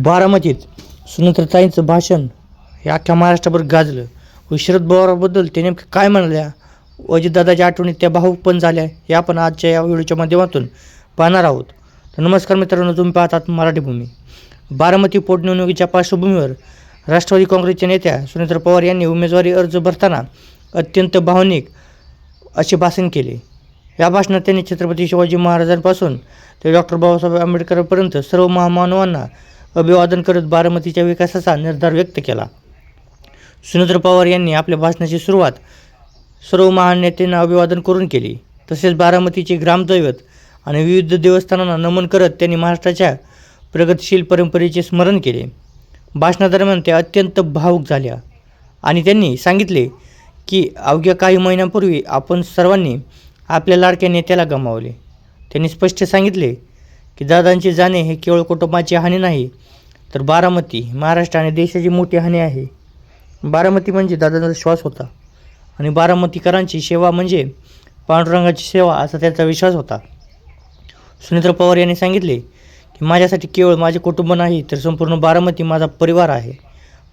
बारामतीत सुनेत्रताईंचं भाषण हे अख्ख्या महाराष्ट्राभर गाजलं व शरद पवाराबद्दल ते नेमकं काय म्हणाल्या, अजितदादाच्या आठवणीत त्या भावुक पण झाल्या हे आपण आजच्या या व्हिडिओच्या माध्यमातून पाहणार आहोत. तर नमस्कार मित्रांनो, तुम्ही पाहतात मराठी भूमी. बारामती पोटनिवडणुकीच्या पार्श्वभूमीवर राष्ट्रवादी काँग्रेसच्या नेत्या सुनेत्र पवार यांनी उमेदवारी अर्ज भरताना अत्यंत भावनिक असे भाषण केले. या भाषणात त्यांनी छत्रपती शिवाजी महाराजांपासून ते डॉक्टर बाबासाहेब आंबेडकरांपर्यंत सर्व महामानवांना अभिवादन करत बारामतीच्या विकासाचा निर्धार व्यक्त केला. सुनेत्र पवार यांनी आपल्या भाषणाची सुरुवात सर्व महान नेत्यांना अभिवादन करून केली. तसेच बारामतीचे ग्रामदैवत आणि विविध देवस्थानांना नमन करत त्यांनी महाराष्ट्राच्या प्रगतिशील परंपरेचे स्मरण केले. भाषणादरम्यान त्या अत्यंत भावुक झाल्या आणि त्यांनी सांगितले की अवघ्या काही महिन्यांपूर्वी आपण सर्वांनी आपल्या लाडक्या नेत्याला गमावले. त्यांनी स्पष्ट सांगितले की दादांचे जाणे हे केवळ कुटुंबाची हानी नाही, तर बारामती, महाराष्ट्र आणि देशाची मोठी हानी आहे. बारामती म्हणजे दादांचा श्वास होता आणि बारामतीकरांची सेवा म्हणजे पांडुरंगाची सेवा असा त्यांचा विश्वास होता. सुनेत्र पवार यांनी सांगितले की माझ्यासाठी केवळ माझे कुटुंब नाही, तर संपूर्ण बारामती माझा परिवार आहे.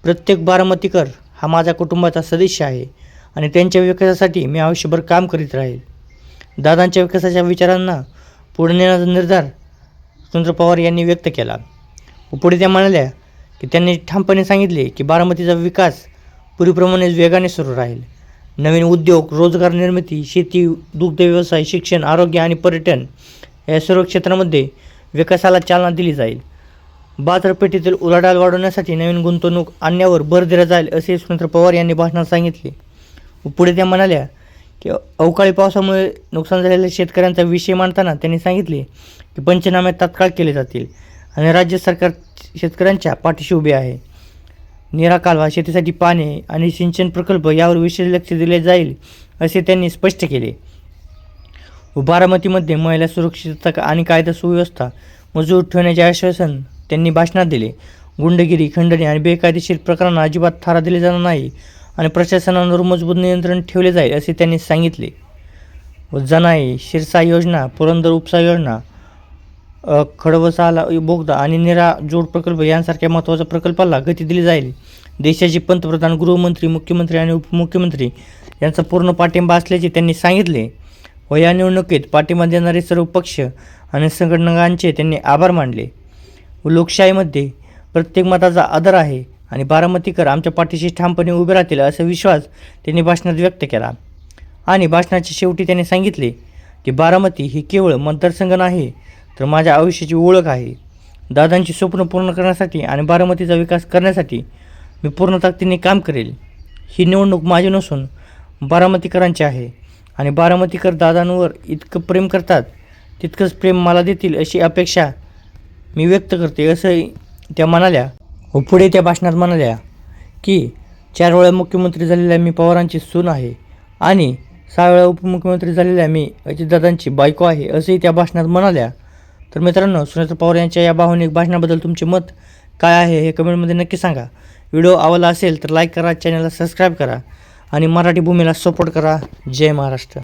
प्रत्येक बारामतीकर हा माझ्या कुटुंबाचा सदस्य आहे आणि त्यांच्या विकासासाठी मी आयुष्यभर काम करीत राहील. दादांच्या विकासाच्या विचारांना पुढे नेण्याचा निर्धार सुनेत्र पवार यांनी व्यक्त केला. पुढे त्या म्हणाल्या की त्यांनी ठामपणे सांगितले की बारामतीचा विकास पूर्वीप्रमाणेच वेगाने सुरू राहील. नवीन उद्योग, रोजगार निर्मिती, शेती, दुग्ध व्यवसाय, शिक्षण, आरोग्य आणि पर्यटन या सर्व क्षेत्रामध्ये विकासाला चालना दिली जाईल. बाजारपेठेतील उलाढाल वाढवण्यासाठी नवीन गुंतवणूक आणण्यावर भर दिला जाईल असे सुनेत्र पवार यांनी भाषणात सांगितले. पुढे त्या म्हणाल्या की अवकाळी पावसामुळे नुकसान झालेल्या शेतकऱ्यांचा विषय मांडताना त्यांनी सांगितले की पंचनामे तात्काळ केले जातील आणि राज्य सरकार शेतकऱ्यांच्या पाठीशी उभे आहे. निरा कालवा, शेतीसाठी पाणी आणि सिंचन प्रकल्प यावर विशेष लक्ष दिले जाईल असे त्यांनी स्पष्ट केले. बारामतीमध्ये महिला सुरक्षितता आणि कायदा सुव्यवस्था मजबूत ठेवण्याचे आश्वासन त्यांनी भाषणात दिले. गुंडगिरी, खंडणी आणि बेकायदेशीर प्रकरणांना अजिबात थारा दिले जाणार नाही आणि प्रशासनावर मजबूत नियंत्रण ठेवले जाईल असे त्यांनी सांगितले. जनाई, शिरसा योजना, पुरंदर उपसा योजना, खडवसाला बोगदा आणि निरा जोड प्रकल्प यांसारख्या महत्त्वाच्या प्रकल्पाला गती दिली जाईल. देशाचे पंतप्रधान, गृहमंत्री, मुख्यमंत्री आणि उपमुख्यमंत्री यांचा पूर्ण पाठिंबा असल्याचे त्यांनी सांगितले व या निवडणुकीत पाठिंबा देणारे सर्व पक्ष आणि संघटनांचे त्यांनी आभार मानले. लोकशाहीमध्ये प्रत्येक मताचा आदर आहे आणि बारामतीकर आमच्या पाठीशी ठामपणे उभे राहतील असा विश्वास त्यांनी भाषणात व्यक्त केला. आणि भाषणाच्या शेवटी त्यांनी सांगितले की बारामती ही केवळ मतदारसंघ नाही, तर माझ्या आयुष्याची ओळख आहे. दादांची स्वप्न पूर्ण करण्यासाठी आणि बारामतीचा विकास करण्यासाठी मी पूर्ण ताकदीने काम करेल. ही निवडणूक माझी नसून बारामतीकरांची आहे आणि बारामतीकर दादांवर इतकं प्रेम करतात तितकंच प्रेम मला देतील अशी अपेक्षा मी व्यक्त करते असं त्या म्हणाल्या. व पुढे त्या भाषणात म्हणाल्या की 4 वेळा मुख्यमंत्री झालेल्या मी पवारांची सून आहे आणि 6 वेळा उपमुख्यमंत्री झालेल्या मी अजितदादांची बायको आहे असंही त्या भाषणात म्हणाल्या. तर मित्रांनो, सुनेत्र पवार यांच्या या भावनिक भाषणाबद्दल तुमचे मत काय आहे हे कमेंटमध्ये नक्की सांगा. व्हिडिओ आवडला असेल तर लाईक करा, चॅनलला सबस्क्राईब करा आणि मराठी भूमीला सपोर्ट करा. जय महाराष्ट्र.